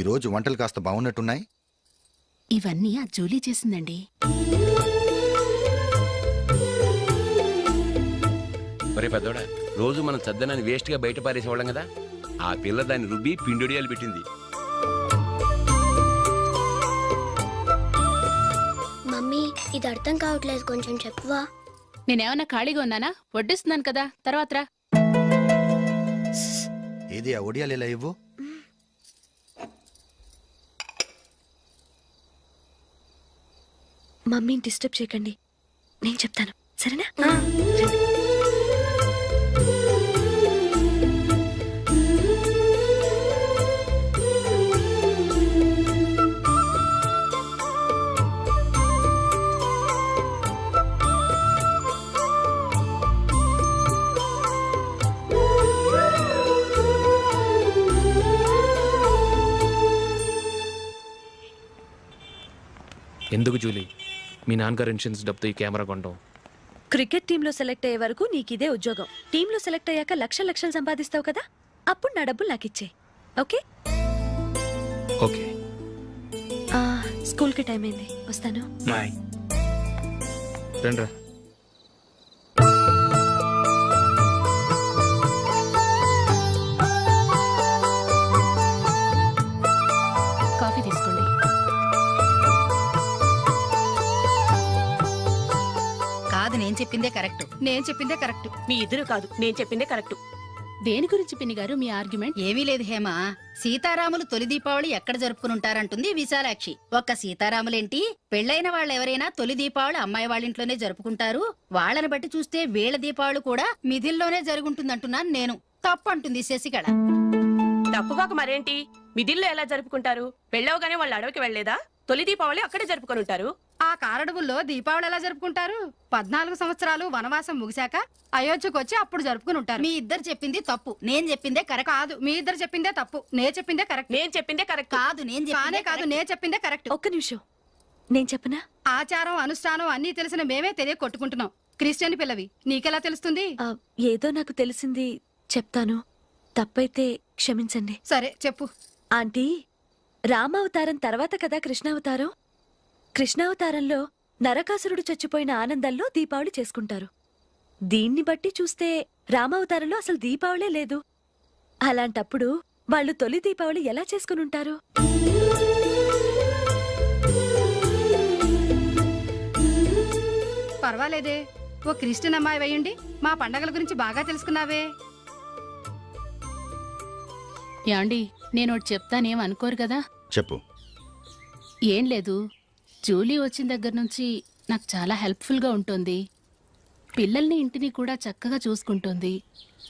ఈరోజు వంటలు కాస్త బాగున్నట్టున్నాయి. ఇవన్నీ ఆ జూలీ చేసిందండి. ఒరే పెద్దోడా, రోజు మనం చద్దనాన్ని వేస్ట్గా బయట పారేసేవాళ్ళం కదా, ఆ పిల్ల దాన్ని రుబ్బి పిండొడియాలు పెట్టింది. మమ్మీ ఇది అర్థం కావట్లేదు, కొంచెం చెప్పువా. నేనేమన్నా ఖాళీగా ఉన్నానా? వడ్డిస్తున్నాను కదా, తర్వాత రా. ఏది ఆ ఒడియాలు ఎలా ఇవ్వు. మమ్మీని డిస్టర్బ్ చేయకండి, నేను చెప్తాను, సరేనా? ఎందుకు జూలీ, మీ నాన్నగారు ఇన్సూరెన్స్ డబ్బుతో ఈ కెమెరా కొనడం? క్రికెట్ టీంలో సెలెక్ట్ అయ్యే వరకు నీకిదే ఉద్యోగం. టీంలో సెలెక్ట్ అయ్యాక లక్షలు సంపాదిస్తావు కదా, అప్పుడు నా డబ్బులు నాకు ఇచ్చే. Okay okay. స్కూల్కి టైం అయింది, వస్తాను. బాయ్. రండ్రా. కాఫీ తీసుకోండి. కాదు, నేను చెప్పిందే కరెక్ట్. నేను చెప్పిందే కరెక్ట్. మీ ఇద్దరు కాదు, నేను చెప్పిందే కరెక్ట్. దేని గురించి పిన్ని గారు మీ ఆర్గ్యుమెంట్? ఏమీ లేదు హేమ. సీతారాములు తొలి దీపావళి ఎక్కడ జరుపుకుంటారంటుంది విశాలాక్షి. ఒక్క సీతారాములేంటి, పెళ్లైన వాళ్ళెవరైనా తొలి దీపావళి అమ్మాయి వాళ్ళింట్లోనే జరుపుకుంటారు. వాళ్ళని బట్టి చూస్తే వీళ్ళ దీపావళి కూడా మిథిల్లోనే జరుగుంటుందంటున్నాను నేను. తప్పు అంటుంది శశికళ. తప్పుగాక మరేంటి, మిదిల్లో ఎలా జరుపుకుంటారు? పెళ్ళవగానే వాళ్ళు అడవికి వెళ్లేదా? తొలి దీపావళి అక్కడే జరుపుకొని ఉంటారు. ఆ కారడవుల్లో దీపావళి ఎలా జరుపుకుంటారు? 14 సంవత్సరాలు వనవాసం ముగిశాక అయోధ్యకు వచ్చి అప్పుడు జరుపుకుని ఉంటారు. మీ ఇద్దరు చెప్పింది తప్పు, నేను చెప్పిందే కరెక్ట్. కాదు, మీ ఇద్దరు చెప్పిందే తప్పు, నే చెప్పిందే కరెక్ట్. నేను చెప్పిందే కరెక్ట్. కాదు, నేను కానే కాదు, నే చెప్పిందే కరెక్ట్. ఒక్క నిమిషం, నేను చెప్పనా? ఆచారం అనుష్ఠానం అన్నీ తెలిసిన మేమే తెలియ కొట్టుకుంటున్నాం. క్రిస్టియన్ పిల్లవి, నీకెలా తెలుస్తుంది? ఏదో నాకు తెలిసింది చెప్తాను, తప్పైతే క్షమించండి. సరే చెప్పు. ఆంటీ, రామావతారం తర్వాత కదా కృష్ణావతారం. కృష్ణావతారంలో నరకాసురుడు చచ్చిపోయిన ఆనందంలో దీపావళి చేసుకుంటారు. దీన్ని బట్టి చూస్తే రామావతారంలో అసలు దీపావళే లేదు. అలాంటప్పుడు వాళ్ళు తొలి దీపావళి ఎలా చేసుకునుంటారు? పర్వాలేదే, ఓ క్రిస్టియన్ అమ్మాయి అయ్యుండి మా పండగల గురించి బాగా తెలుసుకున్నావే. యాండి, నేను ఒకటి చెప్తానేం అనుకోరు కదా? చెప్పు. ఏం లేదు, జూలీ వచ్చిన దగ్గర నుంచి నాకు చాలా హెల్ప్ఫుల్గా ఉంటుంది. పిల్లల్ని ఇంటిని కూడా చక్కగా చూసుకుంటుంది.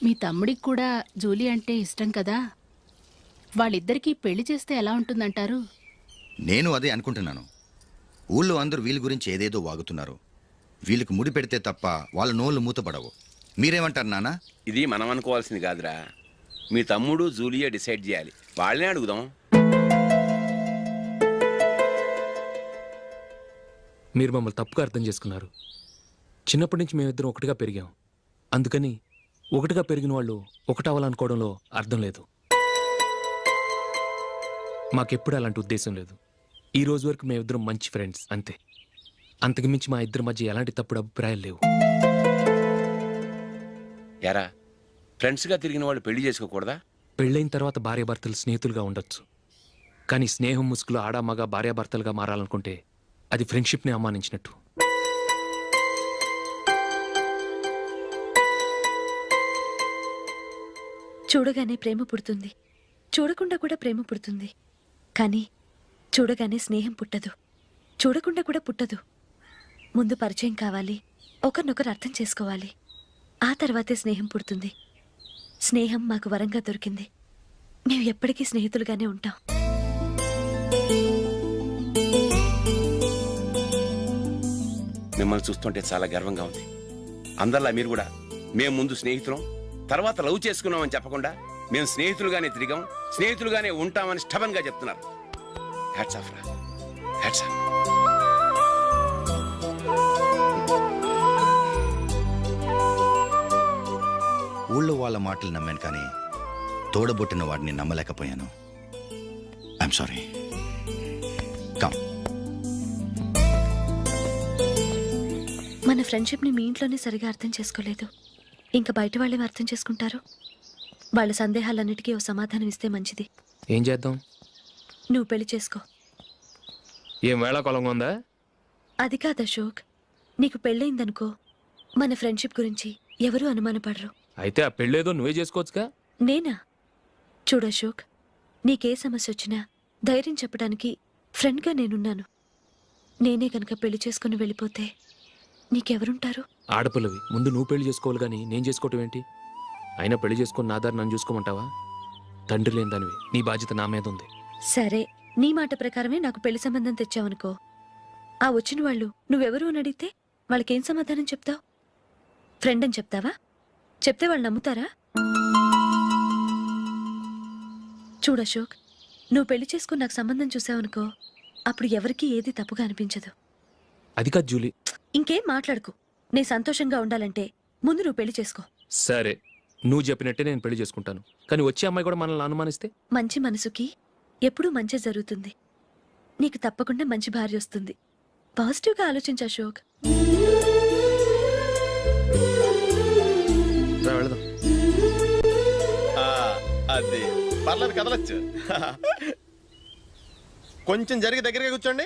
మీ తమ్ముడికి కూడా జూలీ అంటే ఇష్టం కదా. వాళ్ళిద్దరికీ పెళ్లి చేస్తే ఎలా ఉంటుందంటారు? నేను అదే అనుకుంటున్నాను. ఊళ్ళో అందరూ వీళ్ళ గురించి ఏదేదో వాగుతున్నారు. వీళ్ళకి ముడి పెడితే తప్ప వాళ్ళ నోళ్ళు మూతపడవు. మీరేమంటారు నాన్న? ఇది మనం అనుకోవాల్సింది కాదురా, మీ తమ్ముడు జూలియా డిసైడ్ చేయాలి. వాళ్ళనే అడుగుదాం. మీరు మమ్మల్ని తప్పుగా అర్థం చేసుకున్నారు. చిన్నప్పటి నుంచి మేమిద్దరం ఒకటిగా పెరిగాం. అందుకని ఒకటిగా పెరిగిన వాళ్ళు ఒకటవ్వాలనుకోవడంలో అర్థం లేదు. మాకెప్పుడు అలాంటి ఉద్దేశం లేదు. ఈ రోజు వరకు మేమిద్దరం మంచి ఫ్రెండ్స్ అంతే. అంతకుమించి మా ఇద్దరి మధ్య ఎలాంటి తప్పుడు అభిప్రాయాలు లేవు. యారా, ఫ్రెండ్స్గా తిరిగిన వాళ్ళు పెళ్లి చేసుకోకూడదా? పెళ్ళైన తర్వాత భార్యాభర్తలు స్నేహితులుగా ఉండొచ్చు, కానీ స్నేహం ముసుగులో ఆడామగ భార్యాభర్తలుగా మారాలనుకుంటే అది ఫ్రెండ్షిప్ని అవమానించినట్టు. చూడగానే ప్రేమ పుడుతుంది, చూడకుండా కూడా ప్రేమ పుడుతుంది. కానీ చూడగానే స్నేహం పుట్టదు, చూడకుండా కూడా పుట్టదు. ముందు పరిచయం కావాలి, ఒకరినొకరు అర్థం చేసుకోవాలి, ఆ తర్వాతే స్నేహం పుడుతుంది. స్నేహం మాకు వరంగా దొరికింది. మేము ఎప్పటికీ స్నేహితులుగానే ఉంటాం. మిమ్మల్ని చూస్తుంటే చాలా గర్వంగా ఉంది. అందరిలా మీరు కూడా మేము ముందు స్నేహితులం, తర్వాత లవ్ చేసుకున్నామని చెప్పకుండా మేము స్నేహితులుగానే తిరిగాం, స్నేహితులుగానే ఉంటామని స్టబన్ గా చెప్తున్నారు. హ్యాట్స్ ఆఫ్ రా, హ్యాట్స్ ఆఫ్. ఊళ్ళో వాళ్ళ మాటలు నమ్మాను, కానీ తోడబుట్టిన వాడిని నమ్మలేకపోయాను. I'm sorry. కమ్. మన ఫ్రెండ్షిప్ని మీ ఇంట్లోనే సరిగా అర్థం చేసుకోలేదు, ఇంకా బయట వాళ్ళేం అర్థం చేసుకుంటారు? వాళ్ళ సందేహాలన్నిటికీ ఓ సమాధానం ఇస్తే మంచిది. ఏం చేద్దాం? నువ్వు పెళ్లి చేసుకో. ఏం వేళాకొలంగా ఉందా? అది కాదు అశోక్, నీకు పెళ్ళయిందనుకో మన ఫ్రెండ్షిప్ గురించి ఎవరూ అనుమానపడరు. అయితే ఆ పెళ్ళేదో నువ్వే చేసుకోవచ్చుగా. నేనా? చూడు అశోక్, నీకే సమస్య వచ్చినా ధైర్యం చెప్పడానికి ఫ్రెండ్గా నేనున్నాను. నేనే గనక పెళ్లి చేసుకుని వెళ్ళిపోతే నీకెవరుంటారు? ఆడపిల్లవి, ముందు నువ్వు పెళ్లి చేసుకోవాలి కానీ నేను చేసుకోవటం ఏంటి? అయినా పెళ్లి చేసుకుని నా దారి నన్ను చూసుకోమంటావా? తండ్రి లేని దానివి, నీ బాధ్యత నా మీద ఉంది. సరే, నీ మాట ప్రకారమే నాకు పెళ్లి సంబంధం తెచ్చావనుకో, ఆ వచ్చిన వాళ్ళు నువ్వెవరు అని అడిగితే వాళ్ళకేం సమాధానం చెప్తావు? ఫ్రెండ్ అని చెప్తావా? చెప్తే వాళ్ళు నమ్ముతారా? చూడు అశోక్, నువ్వు పెళ్లి చేసుకుని నాకు సంబంధం చూసావనుకో, అప్పుడు ఎవరికీ ఏది తప్పుగా అనిపించదు. అది కాదు జూలీ. ఇంకేం మాట్లాడుకు. నేను సంతోషంగా ఉండాలంటే ముందు నువ్వు పెళ్లి చేసుకో. సరే, నువ్వు చెప్పినట్టే నేను పెళ్లి చేసుకుంటాను. కానీ వచ్చే అమ్మాయి కూడా మనల్ని అనుమానిస్తే? మంచి మనసుకి ఎప్పుడూ మంచి జరుగుతుంది. నీకు తప్పకుండా మంచి భార్య వస్తుంది. పాజిటివ్గా ఆలోచించు అశోక్. వెళదాం. అది పర్లేదు, కదలచ్చు. కొంచెం జరిగి దగ్గరగా కూర్చోండి.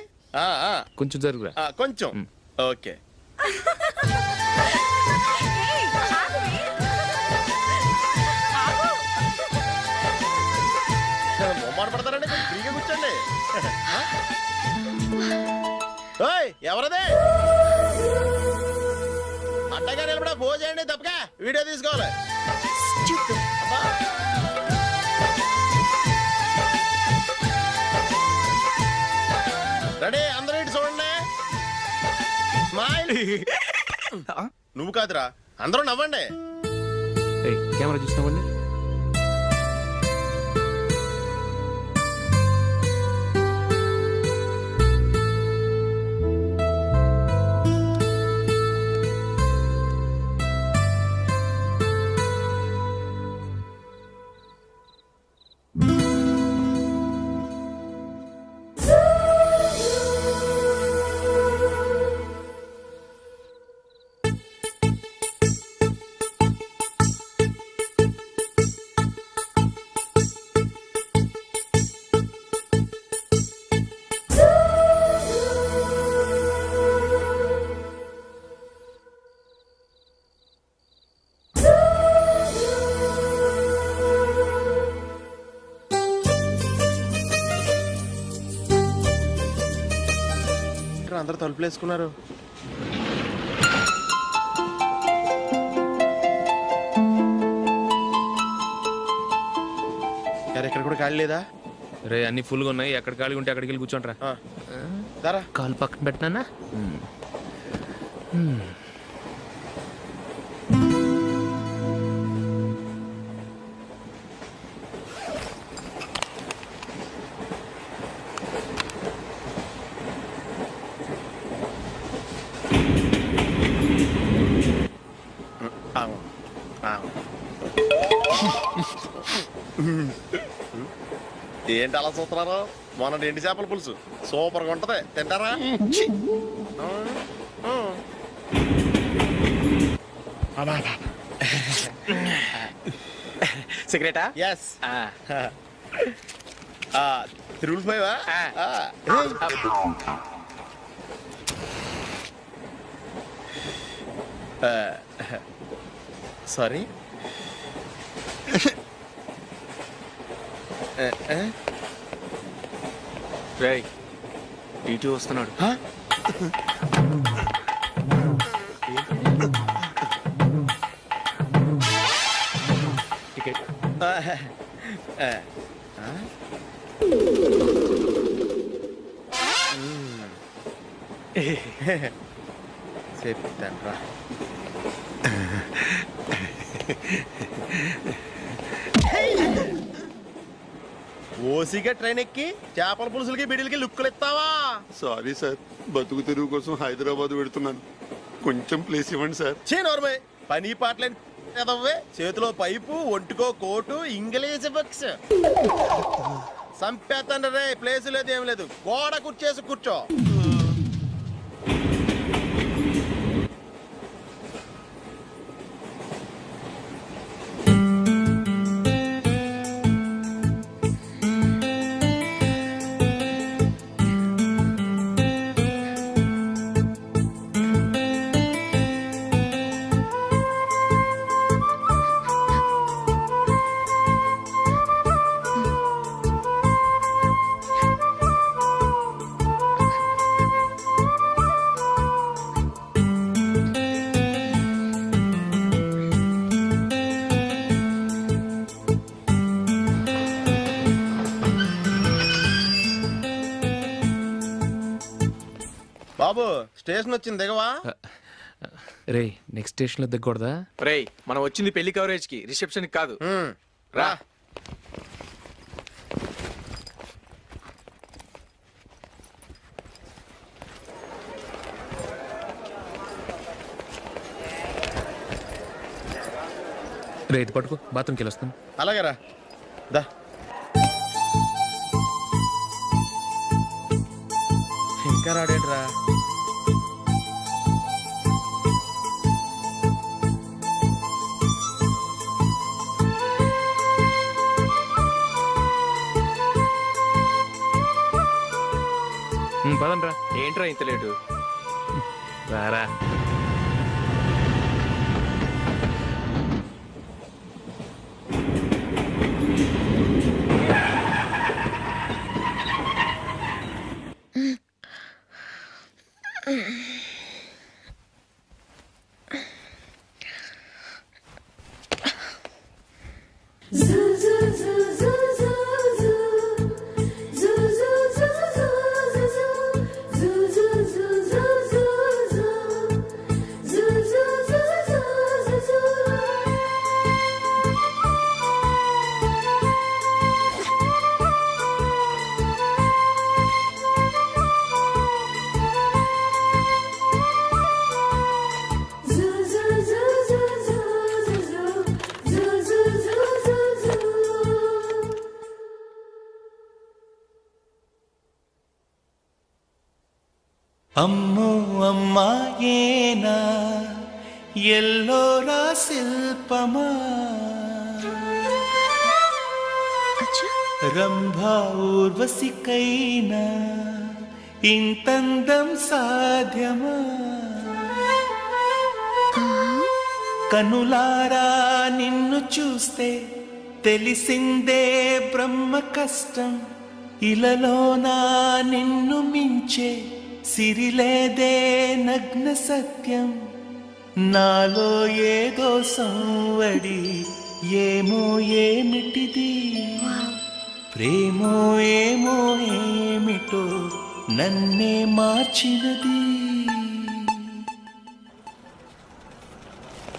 కొంచెం జరుగురా. కొంచెం. ఓకే. మొమ్మాట పడతారండి, కొంచెం ఫ్రీగా కూర్చోండి. ఓయ్, ఎవరదే? అట్టగా నిలబడా భోజేయండి, తప్పగా వీడియో తీసుకోవాలి. అబ్బా. రెడీ, అందరూ ఇటు చూడండి. స్మైల్. నువ్వు కాదురా, అందరూ నవ్వండి. కెమెరా చూసినామండి. అందరూ తలుపులు వేసుకున్నారు. ఇక్కడ కూడా ఖాళీ లేదా? రే, అన్ని ఫుల్గా ఉన్నాయి. ఎక్కడ ఖాళీ ఉంటే అక్కడికి వెళ్ళి కూర్చోండి రా. దారా, కాలు పక్కన పెట్టినా. ఏంటి అలా చూస్తున్నారు? మొన్న ఎండి చేపల పులుసు సూపర్గా ఉంటది, తింటారా? సిగరెటా? ఎస్. తిరుగులు పోయావా? సారీ. రేయ్, టీటీ వస్తున్నాడు. టికెట్. చెప్తాను రా. ఓసిగా ట్రైన్ ఎక్కి చేపల పులుసులకి బిడిలకి లుక్కులు ఇస్తావా? సారీ సార్, బతుకు తెరువు కోసం హైదరాబాద్ పెడుతున్నాను, కొంచెం ప్లేస్ ఇవ్వండి సార్. నోర్మే, పని పాటలేని చేతిలో పైపు, ఒంటికో కోటు, ఇంగ్లీష్ బుక్స్. సంపేతండ్రి రే, ప్లేస్ లేదు ఏం లేదు, గోడ కుర్చేసి కూర్చో. బాబు స్టేషన్ వచ్చింది, దిగవా? రే నెక్స్ట్ స్టేషన్లో దిగకూడదా? రేయ్ మనం వచ్చింది పెళ్లి కవరేజ్ కి, రిసెప్షన్ కి కాదు. రా. రే ఇది పట్టుకో, బాత్రూమ్కి వెళ్ళొస్తాను. అలాగే రా. దా. ఇంకా రాడేంట్రా? పదండ్రా. ఏంట్రా ఇంత లేటు? రారా. అమ్మో అమ్మాయేనా ఎల్లోరా శిల్పమా రంభా ఊర్వశికైనా ఇంతందం సాధ్యమా కనులారా నిన్ను చూస్తే తెలిసిందే బ్రహ్మ కష్టం ఇలలోనా నిన్ను మించే సిరిలేదే నగ్న సత్యం నాలో ఏదో సంవడి ఏమో ఏమిటిది ప్రేమో ఏమో ఏమిటో నన్నే మార్చినది.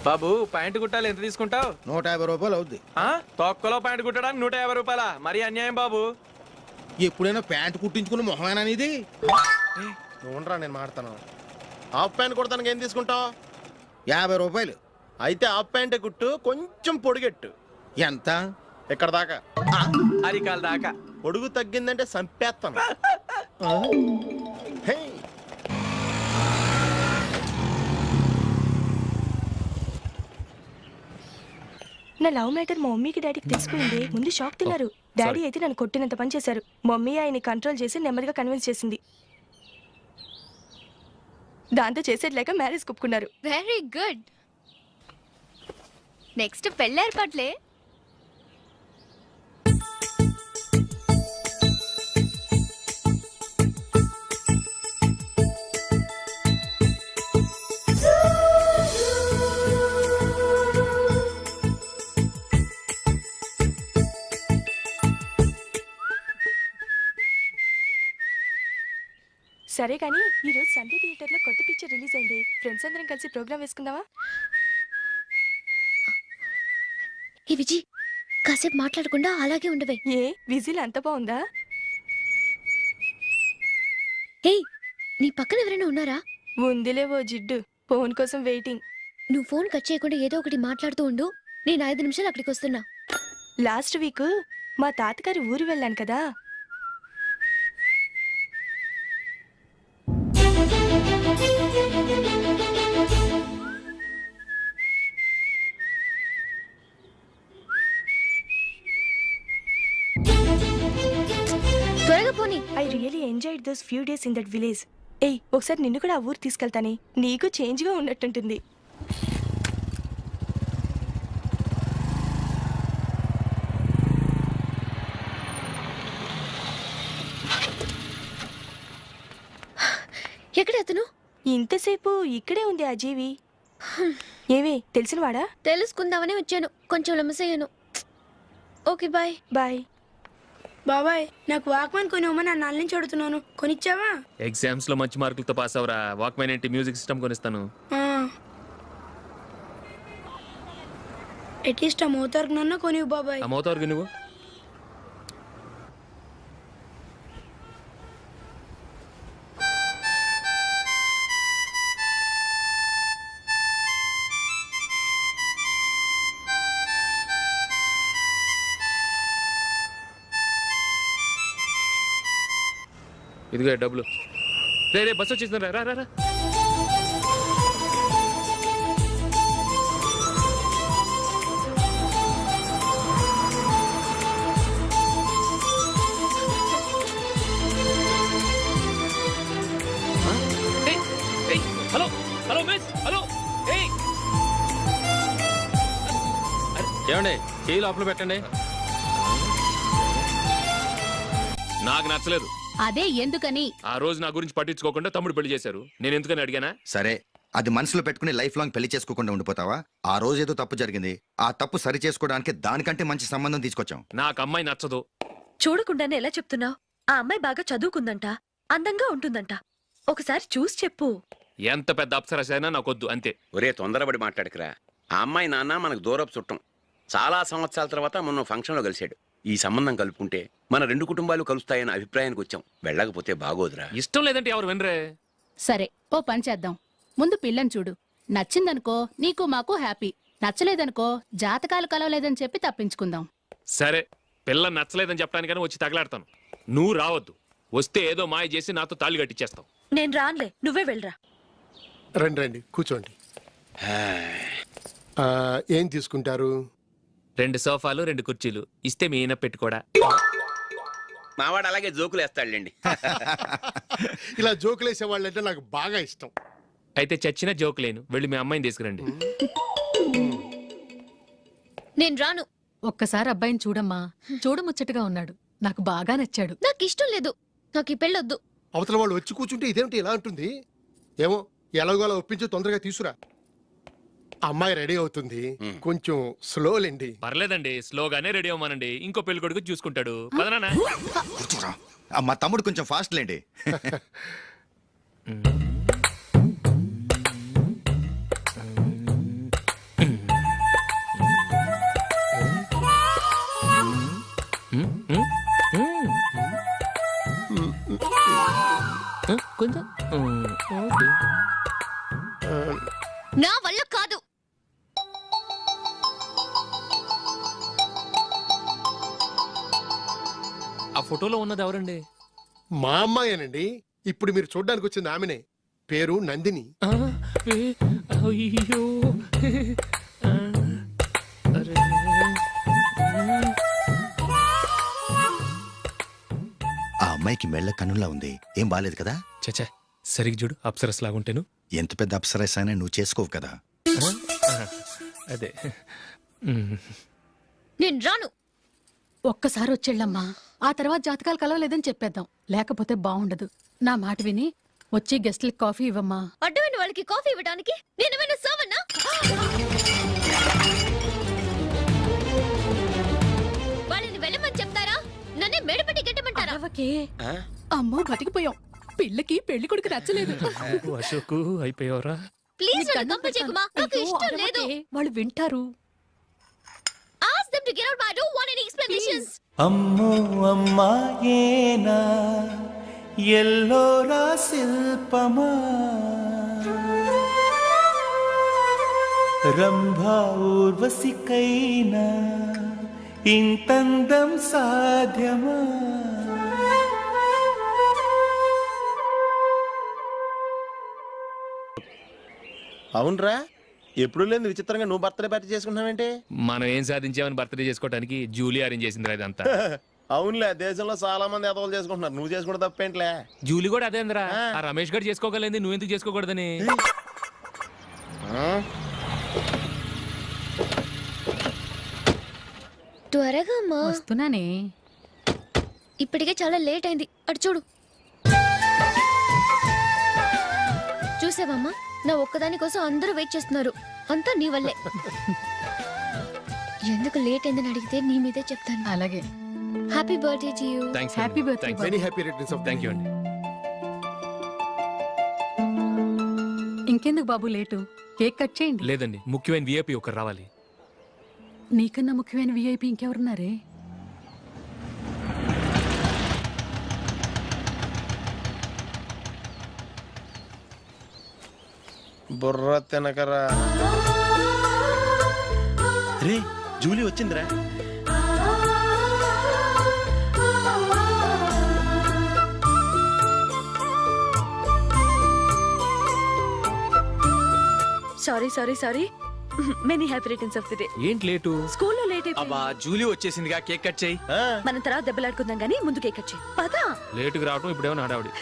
బాబు ప్యాంటు కుట్టాలి, ఎంత తీసుకుంటావు? 150 రూపాయలు అవుద్ది. తొక్కలో ప్యాంటు కుట్టడానికి 150 రూపాయల? మరీ అన్యాయం బాబు. ఎప్పుడైనా ప్యాంటు కుట్టించుకున్న మొహమేనా ఇది? నువ్వు ఉండరా, నేను మాడతాను. హాఫ్ ప్యాంట్ కుడతానికి ఏం తీసుకుంటావు? 50 రూపాయలు. అయితే హాఫ్ ప్యాంటే కుట్టు, కొంచెం పొడిగెట్టు. ఎంత? ఇక్కడ దాకా, అరికాల దాకా. పొడుగు తగ్గిందంటే సంపేస్తాను. నా లవ్ మ్యాటర్ మా మమ్మీకి డాడీకి తెలిసిపోయింది. ముందు షాక్ తిన్నారు. డాడీ అయితే నన్ను కొట్టినంత పని చేశారు. మమ్మీ ఆయన్ని కంట్రోల్ చేసి నెమ్మదిగా కన్విన్స్ చేసింది. దాంతో చేసేట్లేక మ్యారేజ్ కుప్పుకున్నారు. Very good. నెక్స్ట్ పెళ్లి ఏర్పాట్లే. సరే కానీ ఈరోజు సండే థియేటర్లో కొత్త పిక్చర్ రిలీజ్ అయింది. ఫ్రెండ్స్ అందరం కలిసి ప్రోగ్రామ్ వేసుకుందామా? ఈ విజి కాసేపు మాట్లాడకుండా అలాగే ఉండవే. ఏ విజిల్ అంత బాగుందా? హే, నీ పక్కన ఎవరైనా ఉన్నారా? ఉందిలే ఓ జిడ్డు, ఫోన్ కోసం వెయిటింగ్. నువ్వు ఫోన్ కట్ చేయకుండా ఏదో ఒకటి మాట్లాడుతూ ఉండు. నేను 5 నిమిషాలు అక్కడికి వస్తున్నా. లాస్ట్ వీక్ మా తాతగారి ఊరు వెళ్ళాను కదా, పోనీ. I really enjoyed those few days in that village. ఏయ్, ఒకసారి నిన్ను కూడా ఆ ఊరు తీసుకెళ్తానే, నీకు చేంజ్ గా ఉన్నట్టుంటుంది. ఎక్కడ అతను? ఇంతసేపు ఇక్కడే ఉంది ఆ జీవి. ఏవే, తెలిసినవాడా? తెలుసుకుందామని వచ్చాను, కొంచెం లెమసయ్యాను. Okay bye. బాయ్. బాబాయ్, నాకు వాక్మాన్ కొనివ్వమని నా నాన్న నుంచి అడుగుతున్నాను, కొనిచ్చావా? ఎగ్జామ్స్ లో మంచి మార్కులతో పాస్ అవరా, వాక్మెన్ ఏంటి మ్యూజిక్ సిస్టమ్ కొనిస్తాను. అట్లీస్ట్ ఆ మోతార్కు నన్న కొనివ్వు బాబాయ్. అమ్మవుతావు నువ్వు. ఇదిగో డబ్బులు. రే బస్సు వచ్చేసింది, రా రా రా. Hello hello miss, hello. ఏమండి, చేయి లోపల పెట్టండి. నాకు నచ్చలేదు. అదే ఎందుకని? ఆ రోజు నా గురించి పట్టించుకోకుండా తమ్ముడు పెళ్లి చేశారు. నేను ఎందుకని అడిగానా? సరే, అది మనసులో పెట్టుకుని లైఫ్ లాంగ్ పెళ్లి చేసుకోకుండా ఉండిపోతావా? ఆ రోజు ఏదో తప్పు జరిగింది, ఆ తప్పు సరి చేసుకోవడానికి దానికంటే మంచి సంబంధం తీసుకొచ్చాం. నాకు అమ్మాయి నచ్చదు. చూడకుండానే ఎలా చెప్తున్నావు? ఆ అమ్మాయి బాగా చదువుకుందంట, అందంగా ఉంటుందంట. ఒకసారి చూసి చెప్పు. ఎంత పెద్ద అప్సరస అయినా నాకొద్దు, అంతే. ఒరే తొందరపడి మాట్లాడకురా. ఆ అమ్మాయి నాన్న మనకు దూరపు చుట్టం. చాలా సంవత్సరాల తర్వాత మొన్న ఫంక్షన్లో కలిశాడు. ఈ సంబంధం కలుపుకుంటే మన రెండు కుటుంబాలు కలుస్తాయన్న అభిప్రాయానికి వచ్చాం. వెళ్ళకపోతే బాగోదురా. ఇష్టం లేదంటే ఎవరు వినరే. సరే, ఓ పని చేద్దాం. ముందు పిల్లని చూడు. నచ్చిందనుకో నీకు మాకు హ్యాపీ, నచ్చలేదనుకో జాతకాలు కలవలేదని చెప్పి తప్పించుకుందాం. సరే, పిల్ల నచ్చలేదని చెప్పడానికైనా వచ్చి తగలాడతాను. నువ్వు రావద్దు. వస్తే ఏదో మాయ చేసి నాతో తాళి కట్టించేస్తావు. నేను రానులే, నువ్వే వెళ్ళరా. రండి రండి, కూర్చోండి. ఏం తీసుకుంటారు? 2 సోఫాలు 2 కుర్చీలు ఇస్తే మీ ఈయన పెట్టుకోడా. మావాడు అలాగే జోకులు వేస్తాడులేండి. ఇలా జోకులు వేసే వాళ్ళంటే నాకు బాగా ఇష్టం. అయితే చచ్చిన జోక్ లేను. వెళ్ళి మీ అమ్మాయిని తీసుకురండి. నేను రాను. ఒక్కసారి అబ్బాయిని చూడమ్మా, చూడముచ్చటగా ఉన్నాడు, నాకు బాగా నచ్చాడు. నాకు ఇష్టం లేదు, నాకు ఈ పెళ్ళొద్దు. అవతల వాళ్ళు వచ్చి కూర్చుంటే ఇదేమిటి ఇలా ఉంటుంది? ఏమో, ఎలాగోలా ఒప్పించి తొందరగా తీసురా. అమ్మాయి రెడీ అవుతుంది, కొంచెం స్లోలేండి. పర్లేదండి, స్లోగానే రెడీ అవ్వమానండి. ఇంకో పెళ్లి కొడుకు చూసుకుంటాడు. పదనా. కూర్చోరా. మా తమ్ముడు కొంచెం ఫాస్ట్ లేండి. కొంచెం నా వల్ల కాదు. ఆ ఫోటోలో ఉన్నది ఎవరండి? మా అమ్మాయేనండి. ఇప్పుడు మీరు చూడ్డానికి వచ్చింది ఆమెనే. పేరు నందిని. అయ్యో, ఆ అమ్మాయికి మెళ్ళ కన్నులా ఉంది, ఏం బాలేదు కదా? చచ్చా, సరిగ్గా చూడు, అప్సరస్ లాగుంటేను. ఎంత పెద్ద అప్సరస్ అయినా నువ్వు చేసుకోవు కదా. అదే. నేను రాను. ఒక్కసారి వచ్చేళ్ళమ్మా, ఆ తర్వాత జాతకాలు కలవలేదని చెప్పేద్దాం, లేకపోతే బాగుండదు. నా మాట విని వచ్చి గెస్ట్లకి కాఫీ ఇవ్వమ్మా. అడ్డమైన వాళ్ళకి కాఫీ ఇవ్వడానికి నేనేమైనా సోమన్నా? వాళ్ళని వెళ్ళమని చెప్తారా, నన్నే మేడపట్టి గెట్టమంటారా? అమ్మో, బతికిపోయాం. పిల్లకి పెళ్లి కొడుకు నచ్చలేదు. అశోకు అయిపోయావరా. ప్లీజ్ నన్ను కంపచేయకుమా, నాకు ఇష్టం లేదు. వాళ్ళు వింటారు. Ask them to get out. I don't want any explanations. అమ్మో అమ్మాయేనా ఎల్లోరా శిల్పమా రంభా ఊర్వశికైనా ఇంతందం సాధ్యమా? అవునరా, ఎప్పుడు లేదు విచిత్రంగా నువ్వు బర్త్డే పార్టీ చేసుకుంటున్నావంటే? మనం ఏం సాధించామని బర్త్డే చేసుకోవడానికి జూలీ అరేంజ్ చేసిందిరా ఇదంతా. అవునులే, దేశంలో చాలా మంది ఎదవలు చేసుకుంటున్నారు, నువ్వు చేసుకుంటే తప్పేంట్లే. జూలీ కూడా అదేంద్రా, ఆ రమేష్ గారు చేసుకోగలేదు, నువ్వు ఎందుకు చేసుకోకూడదని. త్వరగా అమ్మా, వస్తున్నానే. ఇప్పటికే చాలా లేట్ అయింది. అటు చూడు. చూసావమ్మా, నా ఒక్కదాని కోసం అందరూ వెయిట్ చేస్తున్నారు. అంతా నీ వల్లే. ఎందుకు లేట్ అయిందని అడిగితే నీ మీదే చెప్తాను. అలాగే. Happy birthday to you. Thanks happy birthday. Thank you అండి. ఇంకెందుకు బాబు లేటు? కేక్ కట్ చేయండి. లేదండి, ముఖ్యమైన విఐపి ఒకరు రావాలి. నీకన్నా ముఖ్యమైన విఐపి ఇంకెవరున్నారే? బుర్ర తినకరా. రే, జూలీ వచ్చిందిరా. Sorry sorry sorry, many happy returns of the day. ఏంటి లేటు? స్కూల్లో లేట్ అయిపోయింది. అబ్బా జూలీ వచ్చేసిందిగా, కేక్ కట్ చేయి. మనం తర్వాత దెబ్బలాడుకుందాం గానీ ముందు కేక్ కట్ చేయి. పదా. లేటుగా రావటం ఇప్పుడేమో హడావిడి.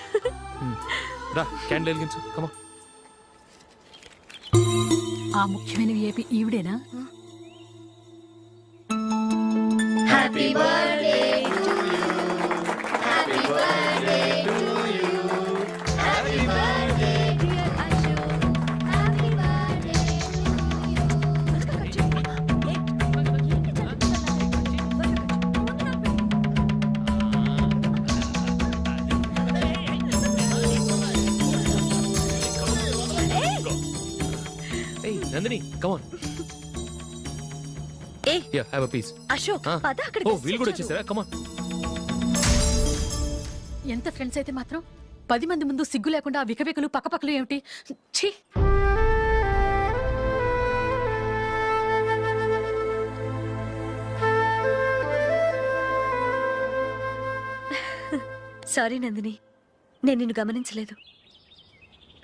రా, క్యాండిల్ వెలిగించు. కమా. ఆ ముఖ్యమైన విఐపి ఈవిడేనా? Happy birthday to you. Happy birthday to you. Happy birthday dear Ashu. Happy birthday ఏయ్ నందిని, కమాన్. ఏ యా, హావ్ ఎ పీస్. అశోక్, పద అక్కడ. ఓ, వీళ్ళు కూడా వచ్చేసారా? కమాన్. ఎంత ఫ్రెండ్స్ అయితే మాత్రం 10 మంది ముందు సిగ్గు లేకుండా ఆ వికవికలు పక్కపక్కలు ఏమిటి? ఛీ! సారీ నందిని, నేను నిన్ను గమనించలేదు.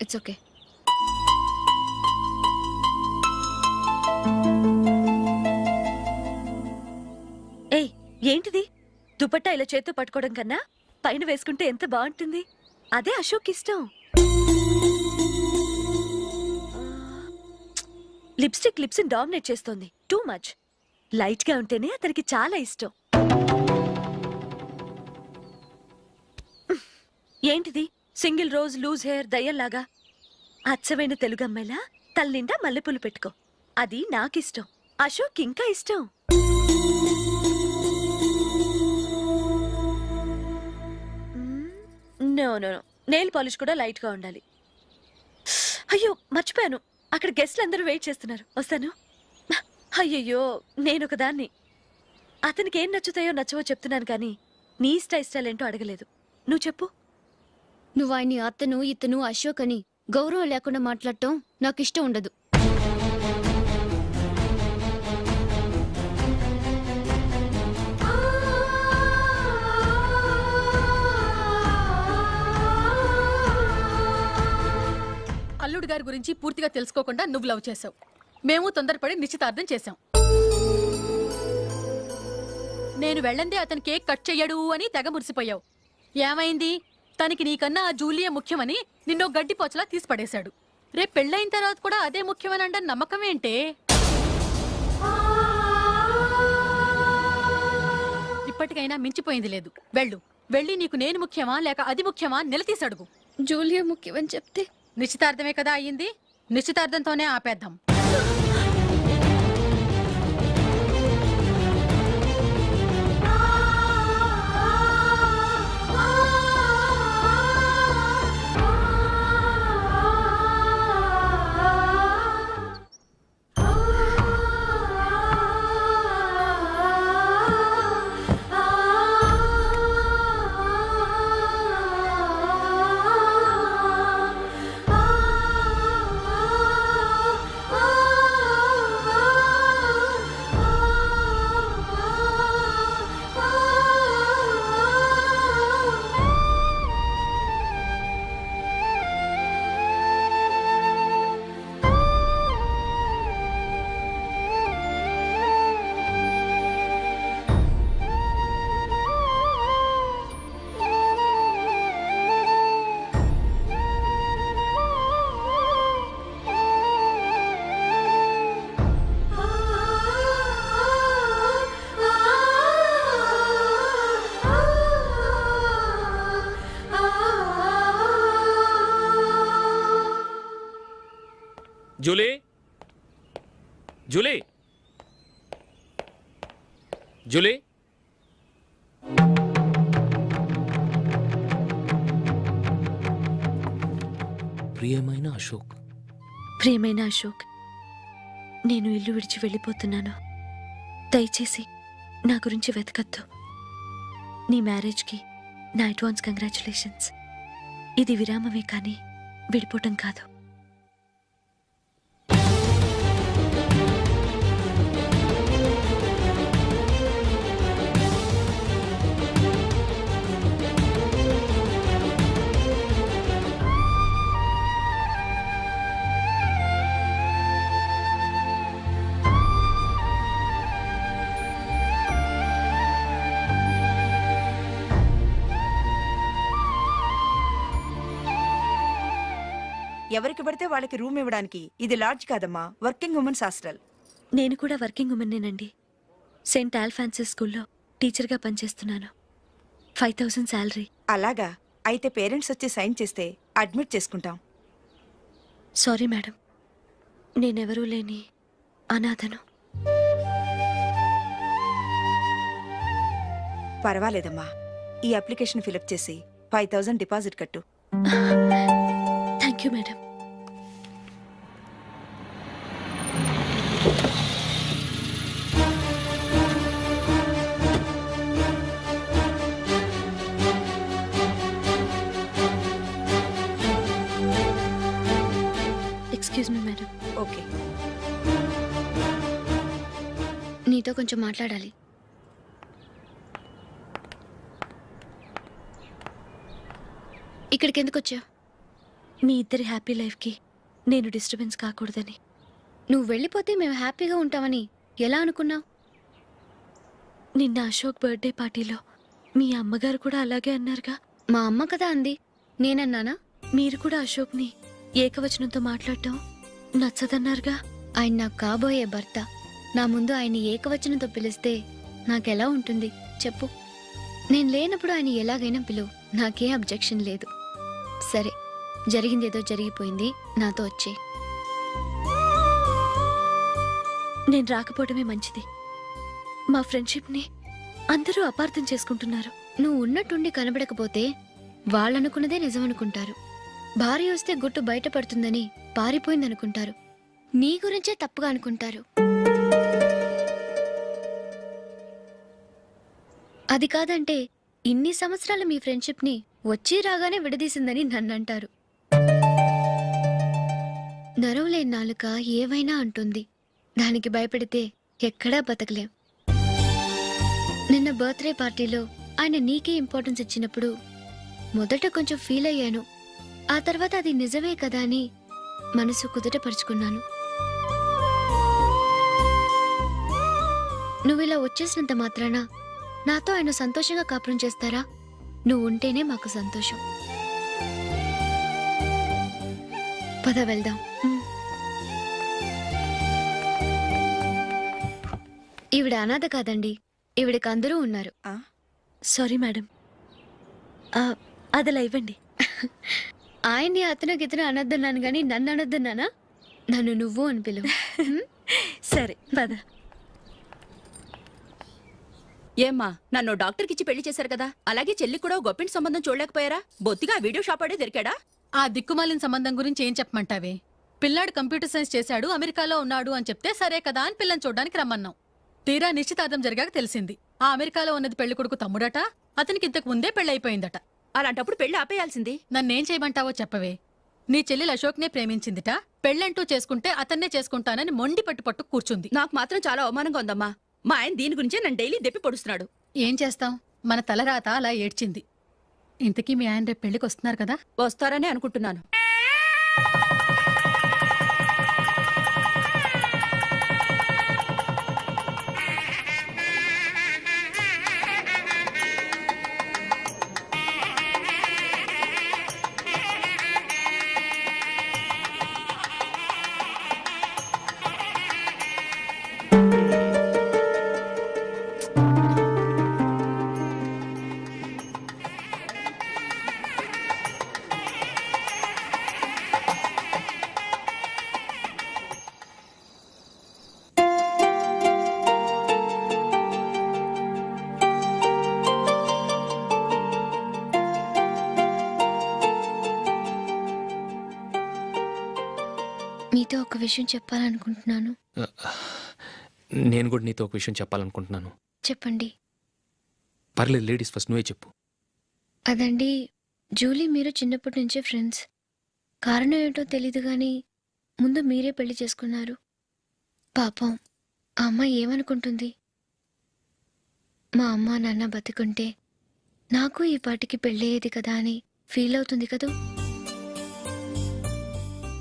It's okay. ఏయ్, ఏంటిది? దుపట్టా ఇలా చేత్తో పట్టుకోవడం కన్నా పైన వేసుకుంటే ఎంత బాగుంటుంది. అదే అశోక్ ఇష్టం. లిప్స్టిక్ లిప్స్ డామినేట్ చేస్తోంది. Too much. లైట్ గా ఉంటేనే అతనికి చాలా ఇష్టం. ఏంటిది? సింగిల్ రోజ్ లూజ్ హెయిర్ దయ్యంలాగా. అచ్చమైన తెలుగు అమ్మాయిలా తల్లిండా మల్లెపూలు పెట్టుకో. అది నాకిష్టం. అశోక్ ఇంకా ఇష్టం. No no no, nail polish కూడా లైట్ గా ఉండాలి. అయ్యో మర్చిపోయాను, అక్కడ గెస్ట్లు అందరూ వెయిట్ చేస్తున్నారు. వస్తాను. అయ్యయ్యో, నేనొక దాన్ని. అతనికి ఏం నచ్చుతాయో నచ్చవో చెప్తున్నాను కానీ నీ ఇష్టాలేంటో అడగలేదు. నువ్వు చెప్పు. నువ్వు ఆయన్ని అతను ఇతను అశోక్ అని గౌరవం లేకుండా మాట్లాడటం నాకు ఇష్టం ఉండదు. అల్లుడు గారి గురించి పూర్తిగా తెలుసుకోకుండా నువ్వు లవ్ చేసావు. మేము తొందరపడి నిశ్చితార్థం చేశాం. నేను వెళ్ళందే అతను కేక్ కట్ చెయ్యడు అని తెగ మురిసిపోయావు. ఏమైంది? తనకి నీకన్నా ఆ జూలియే ముఖ్యమని నిన్నో గడ్డి పోచలా తీసి పడేశాడు. రేపు పెళ్ళైన తర్వాత కూడా అదే ముఖ్యమని అంటే నమ్మకం ఏంటే? ఇప్పటికైనా మించిపోయింది లేదు. వెళ్ళు, వెళ్ళి నీకు నేను ముఖ్యమా లేక అది ముఖ్యమా నిలదీసి అడుగు. జూలియా ముఖ్యమని చెప్తే నిశ్చితార్థమే కదా అయ్యింది, నిశ్చితార్థంతోనే ఆపేద్దాం. ఆ జూలీ జూలీ జూలీ ప్రియమైన అశోక్. ప్రియమైన అశోక్, నేను ఇల్లు విడిచి వెళ్ళిపోతున్నాను. దయచేసి నా గురించి వెతకద్దు. నీ మ్యారేజ్కి నా అడ్వాన్స్ కంగ్రాచులేషన్స్. ఇది విరామమే కానీ విడిపోవటం కాదు. ఎవరికి పడితే వాళ్ళకి రూమ్ ఇవ్వడానికి ఇది లాడ్జ్ కాదమ్మా, వర్కింగ్ ఉమెన్స్ హాస్టల్. నేను కూడా వర్కింగ్ ఉమెన్నేనండి. సెయింట్ ఆల్ఫాన్సిస్ స్కూల్లో టీచర్గా పనిచేస్తున్నాను. 5000 శాలరీ. అలాగా? అయితే పేరెంట్స్ వచ్చి సైన్ చేస్తే అడ్మిట్ చేసుకుంటాం. సారీ మేడం, నేనెవరూ లేని అనాథను. పర్వాలేదమ్మా, ఈ అప్లికేషన్ ఫిలప్ చేసి 5000 డిపాజిట్ కట్టు. Thank you madam. Excuse me madam. Okay. నీతో కొంచెం మాట్లాడాలి. ఇక్కడికి ఎందుకు వచ్చావు? మీ ఇద్దరి హ్యాపీ లైఫ్కి నేను డిస్టర్బెన్స్ కాకూడదని. నువ్వు వెళ్ళిపోతే మేము హ్యాపీగా ఉంటామని ఎలా అనుకున్నావు? నిన్న అశోక్ బర్త్డే పార్టీలో మీ అమ్మగారు కూడా అలాగే అన్నారుగా. మా అమ్మ కదా అంది, నేనన్నానా? మీరు కూడా అశోక్ని ఏకవచనంతో మాట్లాడటం నచ్చదన్నారుగా. ఆయన నాకు కాబోయే భర్త. నా ముందు ఆయన్ని ఏకవచనంతో పిలిస్తే నాకెలా ఉంటుంది చెప్పు? నేను లేనప్పుడు ఆయన ఎలాగైనా పిలువు, నాకే అబ్జెక్షన్ లేదు. సరే, జరిగిందేదో జరిగిపోయింది, నాతో వచ్చే. నేను రాకపోవడమే మంచిది. మా ఫ్రెండ్షిప్ని అందరూ అపార్థం చేసుకుంటున్నారు. నువ్వు ఉన్నట్టుండి కనబడకపోతే వాళ్ళనుకున్నదే నిజమనుకుంటారు. భార్య వస్తే గుట్టు బయటపడుతుందని పారిపోయిందనుకుంటారు. నీ గురించే తప్పుగా అనుకుంటారు. అది కాదంటే ఇన్ని సంవత్సరాలు మీ ఫ్రెండ్షిప్ని వచ్చి రాగానే విడదీసిందని నన్నంటారు. నరవలేని నాలుక ఏవైనా అంటుంది. దానికి భయపడితే ఎక్కడా బతకలేం. నిన్న బర్త్డే పార్టీలో ఆయన నీకే ఇంపార్టెన్స్ ఇచ్చినప్పుడు మొదట కొంచెం ఫీల్ అయ్యాను. ఆ తర్వాత అది నిజమే కదా అని మనసు కుదుటపరుచుకున్నాను. నువ్విలా వచ్చేసినంత మాత్రాన నాతో ఆయన సంతోషంగా కాపురం చేస్తారా? నువ్వు ఉంటేనే మాకు సంతోషం. పద వెళ్దాం. ఈవిడ అనాథ కాదండి, ఈవిడకి అందరూ ఉన్నారు. సారీ మేడం, అదలా ఇవ్వండి. ఆయన్ని అతను గితను అనొద్దన్నాను గాని నన్ను అనొద్దన్నానా? నన్ను నువ్వు అని పిలువు. సరే పద. ఏమ్మా, నన్ను డాక్టర్కిచ్చి పెళ్లి చేశారు కదా, అలాగే చెల్లి కూడా గొప్పింటి సంబంధం చూడలేకపోయారా? బొత్తిగా వీడియో షాప్ ఆడే దొరికాడా? ఆ దిక్కుమాలిన సంబంధం గురించి ఏం చెప్పమంటావే? పిల్లాడు కంప్యూటర్ సైన్స్ చేశాడు, అమెరికాలో ఉన్నాడు అని చెప్తే సరే కదా అని పిల్లని చూడడానికి రమ్మన్నాం. తీరా నిశ్చితార్థం జరిగాక తెలిసింది ఆ అమెరికాలో ఉన్నది పెళ్లి కొడుకు తమ్ముడట, అతనికి ఇంతకు ముందే పెళ్ళైపోయిందట. అలాంటప్పుడు పెళ్లి ఆపేయాల్సింది. నన్నేం చేయమంటావో చెప్పవే? నీ చెల్లెలు అశోక్నే ప్రేమించిందిట, పెళ్ళంటూ చేసుకుంటే అతన్నే చేసుకుంటానని మొండి పట్టు కూర్చుంది. నాకు మాత్రం చాలా అవమానంగా ఉందమ్మా. మా ఆయన దీని గురించే నన్ను డైలీ దెప్పి పొడుస్తున్నాడు. ఏం చేస్తాం, మన తలరాత అలా ఏడ్చింది. ఇంతకీ మీ ఆయన రేపు పెళ్లికి వస్తున్నారు కదా? వస్తారనే అనుకుంటున్నాను. మీతో ఒక విషయం చెప్పాలనుకుంటున్నాను. నేను కూడా నీతో ఒక విషయం చెప్పాలనుకుంటున్నాను. చెప్పండి. పర్లేదు, లేడీస్ ఫస్ట్, నువ్వే చెప్పు. అదండి, జూలీ మీరు చిన్నప్పటి నుంచే ఫ్రెండ్స్. కారణం ఏంటో తెలీదు కానీ ముందు మీరే పెళ్లి చేసుకున్నారు. పాపం ఆ అమ్మాయి ఏమనుకుంటుంది? మా అమ్మ నాన్న బతికుంటే నాకు ఈ పాటికి పెళ్ళయ్యేది కదా అని ఫీల్ అవుతుంది కదూ.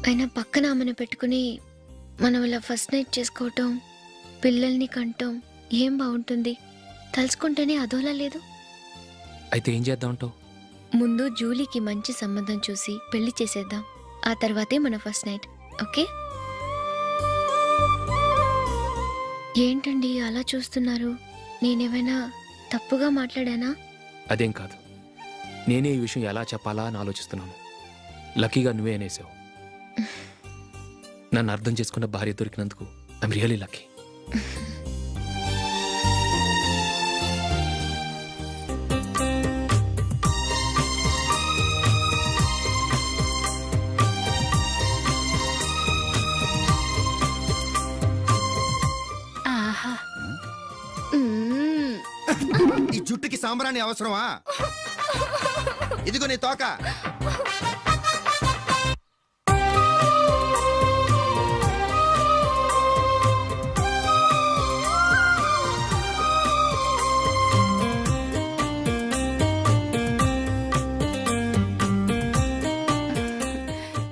అయినా పక్కన ఆమెను పెట్టుకుని మనం ఇలా ఫస్ట్ నైట్ చేసుకోవటం, పిల్లల్ని కంటం ఏం బాగుంటుంది? తలుచుకుంటేనే అదోలా లేదు. అయితే ఏం చేద్దామంటావు? ముందు జూలీకి మంచి సంబంధం చూసి పెళ్లి చేసేద్దాం. ఆ తర్వాతే మన ఫస్ట్ నైట్. ఓకే? ఏంటండి అలా చూస్తున్నారు? నేనేమైనా తప్పుగా మాట్లాడానా? అదేం కాదు, నేనే ఈ విషయం ఎలా చెప్పాలా అని ఆలోచిస్తున్నాను. లక్కీగా నువ్వే అనేసావు. నన్ను అర్థం చేసుకున్న భార్య దొరికినందుకు ఐఎమ్ రియలీ లక్కీ. ఆహా. ఈ జుట్టుకి సాంబ్రాణి అవసరమా? ఇదిగో నీ తోక.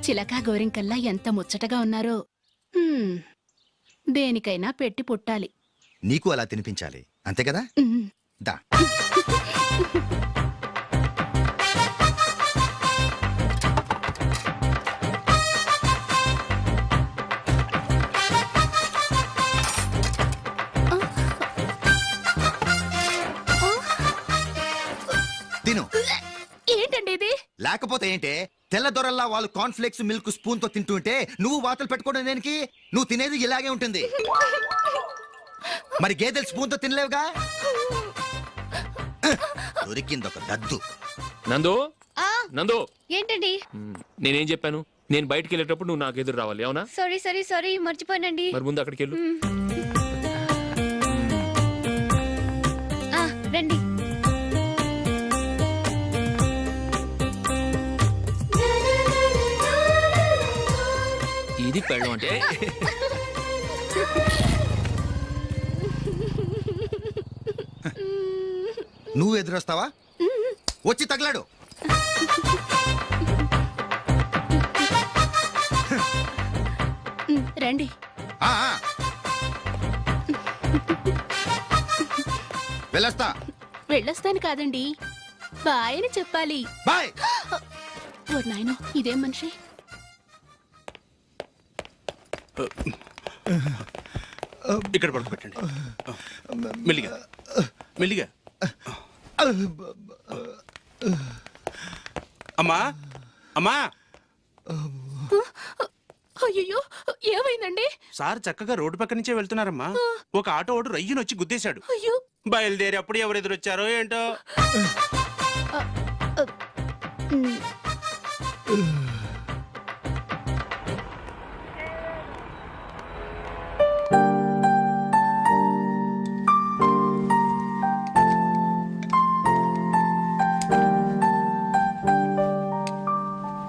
చిలకా గోరింకల్లా ఎంత ముచ్చటగా ఉన్నారో. దేనికైనా పెట్టి పుట్టాలి. నీకు అలా తినిపించాలి, అంతే కదా? ఉమ్. దా. తిను. ఏంటండి ఇది? లేకపోతే ఏంటే, తెల్ల దొరల్లా వాళ్ళు కార్న్ఫ్లేక్స్ మిల్క్ స్పూన్ తో తింటుంటే నువ్వు వాతలు పెట్టుకోవడం దేనికి? నువ్వు తినేది ఇలాగే ఉంటుంది. మరి గేదెలు స్పూన్ తో తినలేవుగా. దొరికింది ఒక దద్దు. నందు, నందు, ఏంటండి? నేనేం చెప్పాను? నేను బయటికి వెళ్ళేటప్పుడు నువ్వు నాకు ఎదురు రావాలి, అవునా? సారీ సారీ సారీ, మర్చిపోయానండి. మరి ముందు అక్కడికి వెళ్ళు. రండి. ఇది పెళ్ళం అంటే. నువ్వు ఎదురొస్తావా? వచ్చి తగలాడు. రండి. ఆ, ఆ. వెళ్ళొస్తా. వెళ్ళొస్తాను కాదండి, బాయ్ అని చెప్పాలి. బాయ్. ఓ నాయనో, ఇదేం మనిషి? ఇక్కడ పడుకోబెట్టండి. మెల్లిగా మెల్లిగా. అమ్మా, అమ్మా. అయ్యో, ఏమైందండి? సార్ చక్కగా రోడ్డు పక్క నుంచే వెళ్తున్నారమ్మా. ఒక ఆటో ఓడు రయ్యనొచ్చి గుద్దేశాడు. అయ్యో. బయలుదేరి అప్పుడు ఎవరు ఎదురొచ్చారో ఏంటో.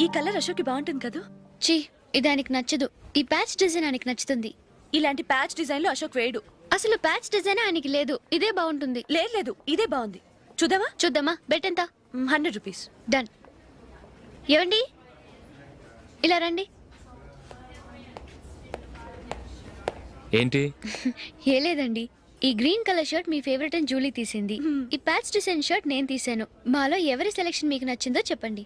ఈ కలర్ అశోక్కి బాగుంటుంది కదా? చీ, ఇది ఆయనకి నచ్చదు. ఈ ప్యాచ్ డిజైన్ ఆయనకి నచ్చుతుంది. ఇలాంటి ప్యాచ్ డిజైన్లు అశోక్ వేయడు. అసలు ప్యాచ్ డిజైన్ ఆయనకి లేదు. ఇదే బాగుంటుంది. లేదు, ఇదే బాగుంది. చూద్దామా? చూద్దామా? బెట్ ఎంత? 100 రూపీస్. డన్. ఏవండి, ఇలా రండి. ఏంటి? ఏ లేదండి, ఈ గ్రీన్ కలర్ షర్ట్ మీ ఫేవరెట్ అని జూలీ తీసింది. ఈ ప్యాచ్ డిజైన్ షర్ట్ నేను తీసాను. మాలో ఎవరి సెలెక్షన్ మీకు నచ్చిందో చెప్పండి.